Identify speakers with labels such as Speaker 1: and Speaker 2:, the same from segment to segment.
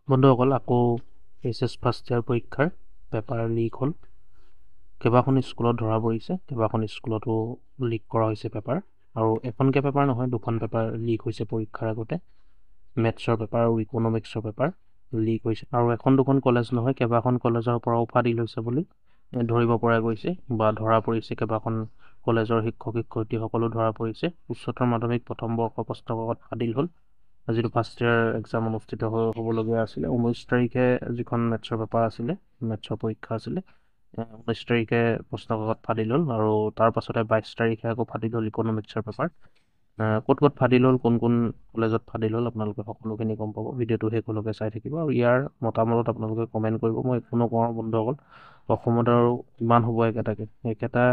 Speaker 1: বন্ধুসকল আকৌ HS first year পৰীক্ষাৰ পেপাৰ লিক হ'ল। কেইবাখন স্কুলত ধৰা পৰিছে, কেইবাখন স্কুলতো লিক কৰা হৈছে পেপাৰ। আৰু এখনকৈ পেপাৰ নহয়, দুখন পেপাৰ লিক হৈছে পৰীক্ষাৰ আগতে। মেথছৰ পেপাৰ আৰু ইকনমিক্সৰ পেপাৰ লিক হৈছে। আৰু এখন দুখন কলেজ নহয়, কেইবাখন কলেজৰ পৰাও ফাদিল হৈছে বুলি ধৰিব পৰা গৈছে বা ধৰা পৰিছে। কেইবাখন কলেজৰ শিক্ষক শিক্ষয়িত্ৰীসকলো ধৰা পৰিছে। উচ্চতৰ মাধ্যমিক প্ৰথম বৰ্ষৰ প্ৰশ্নকাকত ফাদিল হ'ল। যিটো ফাৰ্ষ্ট ইয়াৰ এক্সাম অনুষ্ঠিত হ'বলগীয়া আছিলে 19 তাৰিখে, যিখন মেথছৰ পেপাৰ আছিলে, মেথছৰ পৰীক্ষা আছিলে, 19 তাৰিখে প্ৰশ্নকাকত ফাদিল হ'ল। আৰু তাৰ পাছতে 22 তাৰিখে আকৌ ফাদিল হ'ল ইকনমিক্সৰ পেপাৰ। ক'ত ক'ত ফাদিল হ'ল, কোন কোন কলেজত ফাদিল হ'ল, আপোনালোকে সকলোখিনি গম পাব। ভিডিঅ'টো শেষলৈকে চাই থাকিব আৰু ইয়াৰ মতামত আপোনালোকে কমেণ্ট কৰিব। মই একো নকওঁ বন্ধুসকল, অসমত আৰু ইমান হ'ব একেটা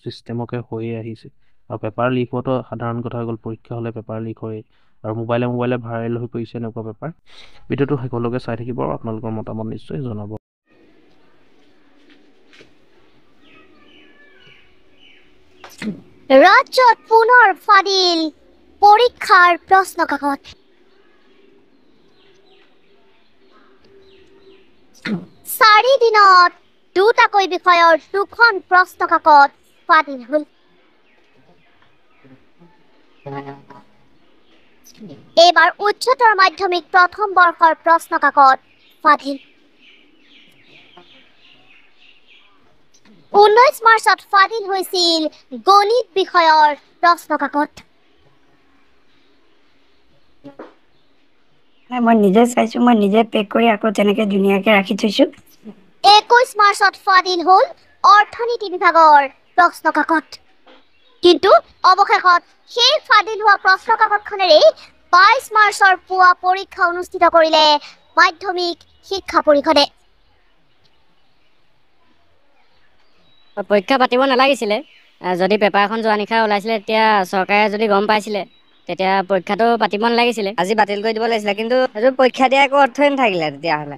Speaker 1: ছিষ্টেমকে হৈয়ে আহিছে। আৰু পেপাৰ লিক হোৱাটো সাধাৰণ কথা হৈ গ'ল। পৰীক্ষা হ'লে পেপাৰ লিক হয় আৰু মোবাইলে ভাইৰেল হৈ পৰিছে এনেকুৱা পেপাৰ। ভিডিঅ'টো শেষলৈকে চাই থাকিব আৰু আপোনালোকৰ মতামত নিশ্চয় জনাব।
Speaker 2: ৰাজ্যত পুনৰ ফাদিল পৰীক্ষাৰ প্ৰশ্নকাকত। 4 দিনত দুটাকৈ বিষয়ৰ 2খন প্ৰশ্নকাকত ফাদিল হ'ল। এইবাৰ উচ্চতৰ মাধ্যমিক প্ৰথম বৰ্ষৰ প্ৰশ্নকাকত ফাদিল। 19 মাৰ্চত ফাদিল হৈছিল গণিত বিষয়ৰ প্ৰশ্নকাকত।
Speaker 3: মই নিজে চাইছো, মই নিজে পেক কৰি আকৌ তেনেকে ধুনীয়াকে ৰাখি থৈছো।
Speaker 2: 21 মাৰ্চত ফাদিল হ'ল অৰ্থনীতি বিভাগৰ প্ৰশ্নকাকত। কিন্তু অৱশেষত সেই ফাদিল হোৱা প্ৰশ্নকাকতখনেৰেই 22 মাৰ্চৰ পুৱা পৰীক্ষা অনুষ্ঠিত কৰিলে মাধ্যমিক শিক্ষা পৰিষদে।
Speaker 4: পৰীক্ষা পাতিব নালাগিছিলে। যদি পেপাৰখন যোৱা নিশা ওলাইছিলে, তেতিয়া চৰকাৰে যদি গম পাইছিলে, তেতিয়া পৰীক্ষাটো পাতিব নালাগিছিলে, আজি বাতিল কৰি দিব লাগিছিলে। কিন্তু সেইটো পৰীক্ষা দিয়া একো অৰ্থই নাথাকিলে তেতিয়াহ'লে।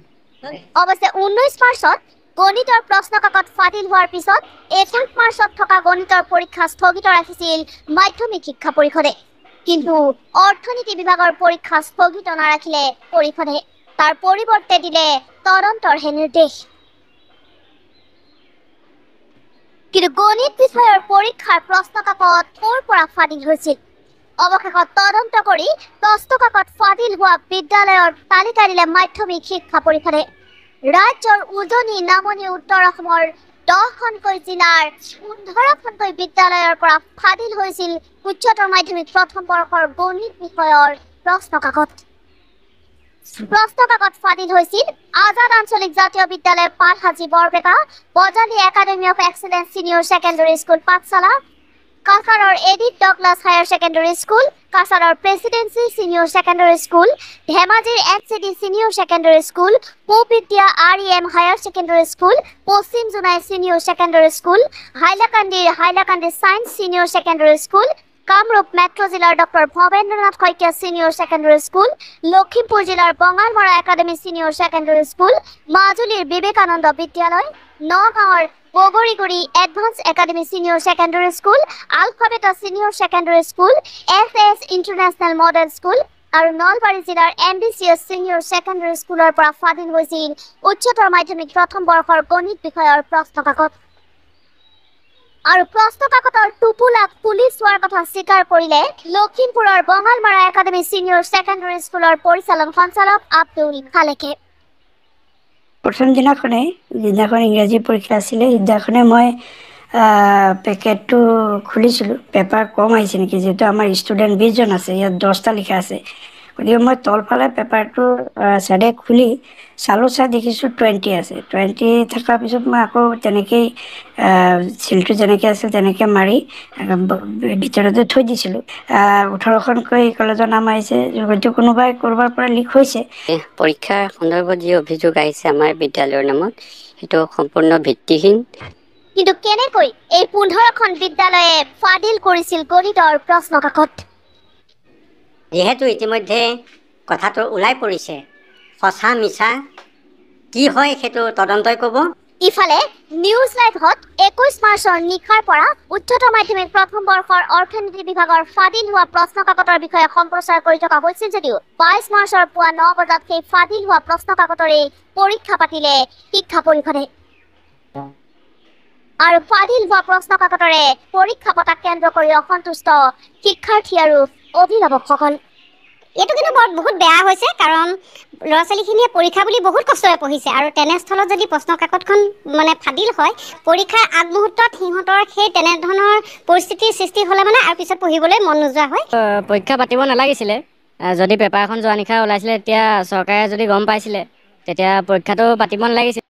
Speaker 2: অৱশ্যে 19 মাৰ্চত গণিতৰ প্ৰশ্নকাকত ফাদিল হোৱাৰ পিছত 21 মাৰ্চত থকা গণিতৰ পৰীক্ষা স্থগিত ৰাখিছিল মাধ্যমিক শিক্ষা পৰিষদে। কিন্তু অৰ্থনীতি বিভাগৰ পৰীক্ষা স্থগিত নাৰাখিলে পৰিষদে, তাৰ পৰিৱৰ্তে দিলে তদন্তৰহে নিৰ্দেশ। কিন্তু গণিত বিষয়ৰ পৰীক্ষাৰ প্ৰশ্নকাকত ক'ৰ পৰা ফাদিল হৈছিল? অৱশেষত তদন্ত কৰি প্ৰশ্নকাকত ফাদিল হোৱা বিদ্যালয়ৰ তালিকা দিলে মাধ্যমিক শিক্ষা পৰিষদে। ৰাজ্যৰ উজনি নামনি উত্তৰ অসমৰ 10খনকৈ জিলাৰ 15খনকৈ বিদ্যালয়ৰ পৰা ফাদিল হৈছিল উচ্চতৰ মাধ্যমিক প্ৰথম বৰ্ষৰ গণিত বিষয়ৰ প্ৰশ্নকাকত। প্ৰশ্নকাকত ফাদিল হৈছিল আজাদ আঞ্চলিক জাতীয় বিদ্যালয়, Palhaji Barpeta, Bajali academy of excellence senior secondary school Pathsala, কাছাৰৰ Edith Douglas higher secondary school, কাছাৰৰ প্ৰেচিডেন্সি সিনিয়ৰ ছেকেণ্ডাৰী স্কুল, ধেমাজিৰ এনচিডি সিনিয়ৰ ছেকেণ্ডাৰী স্কুল, পূববিদ্যা REM higher secondary school, Pashchim Jonai senior secondary school, Hailakandi science senior secondary school, Kamrup metro' জিলাৰ doctor Bhabendranath Saikia senior secondary school, Lakhimpur জিলাৰ Bangalmara academy senior secondary school, মাজুলীৰ বিবেকানন্দ বিদ্যালয়, নগাঁৱৰ Bagariguri advance academy senior secondary school, alpha beta senior secondary school, SS international model school আৰু নলবাৰী জিলাৰ MDCS senior secondary স্কুলৰ পৰা ফাদিল হৈছিল উচ্চতৰ মাধ্যমিক প্ৰথম বৰ্ষৰ গণিত বিষয়ৰ প্ৰশ্নকাকত। আৰু প্ৰশ্নকাকতৰ টোপোলা খুলি চোৱাৰ কথা স্বীকাৰ কৰিলে লখিমপুৰৰ বঙালমৰা একাডেমি সিনিয়ৰ ছেকেণ্ডাৰী স্কুলৰ পৰিচালন সঞ্চালক আব্দুল খালেকে।
Speaker 3: প্ৰথম দিনাখন ইংৰাজী পৰীক্ষা আছিলে, সিদিনাখনে মই পেকেটটো খুলিছিলোঁ। পেপাৰ কম আহিছে নেকি, যিহেতু আমাৰ ষ্টুডেণ্ট 20জন আছে, ইয়াত 10টা লিখা আছে। গতিকে মই তলফালে পেপাৰটো চাইডে খুলি চালোঁ, চাই দেখিছোঁ 20 আছে। 20 থকাৰ পিছত মই আকৌ তেনেকেই চিলটো যেনেকৈ আছিল তেনেকৈ মাৰি ভিতৰতে থৈ দিছিলোঁ। 18খনকৈ কলেজৰ নাম আহিছে, হয়তো কোনোবাই ক'ৰবাৰ পৰা লিক হৈছে।
Speaker 4: পৰীক্ষাৰ সন্দৰ্ভত যি অভিযোগ আহিছে আমাৰ বিদ্যালয়ৰ নামত, সেইটো সম্পূৰ্ণ ভিত্তিহীন।
Speaker 2: কিন্তু কেনেকৈ এই 15খন বিদ্যালয়ে ফাদিল কৰিছিল গণিতৰ প্ৰশ্নকাকত?
Speaker 5: যিহেতু ইতিমধ্যে কথাটো ওলাই পৰিছে, সঁচা মিছা কি হয় সেইটো তদন্তই ক'ব।
Speaker 2: ইফালে নিউজ লাইভত 21 মাৰ্চৰ নিশাৰ পৰা উচ্চতৰ মাধ্যমিক প্ৰথম বৰ্ষৰ অৰ্থনীতি বিভাগৰ ফাদিল হোৱা প্ৰশ্ন কাকতৰ বিষয়ে সম্প্ৰচাৰ কৰি থকা হৈছিল যদিও 22 মাৰ্চৰ পুৱা 9 বজাত সেই ফাদিল হোৱা প্ৰশ্ন কাকতৰে পৰীক্ষা পাতিলে শিক্ষা পৰিষদে। আৰু ফাদিল হোৱা প্ৰশ্ন কাকতৰে পৰীক্ষা পতাক কেন্দ্ৰ কৰি অসন্তুষ্ট শিক্ষাৰ্থী আৰু অভিভাৱকসকল।
Speaker 6: এইটো কিন্তু বহুত বেয়া হৈছে, কাৰণ ল'ৰা ছোৱালীখিনিয়ে পৰীক্ষা বুলি বহুত কষ্টৰে পঢ়িছে আৰু তেনেস্থলত যদি প্ৰশ্ন কাকতখন মানে ফাদিল হয়, পৰীক্ষাৰ আগমুহূৰ্তত সিহঁতৰ সেই তেনেধৰণৰ পৰিস্থিতিৰ সৃষ্টি হ'লে মানে আৰু পিছত পঢ়িবলৈ মন নোযোৱা হয়।
Speaker 4: পৰীক্ষা পাতিব নালাগিছিলে। যদি পেপাৰখন যোৱা নিশা ওলাইছিলে তেতিয়া চৰকাৰে যদি গম পাইছিলে তেতিয়া পৰীক্ষাটো পাতিব নালাগিছিলে।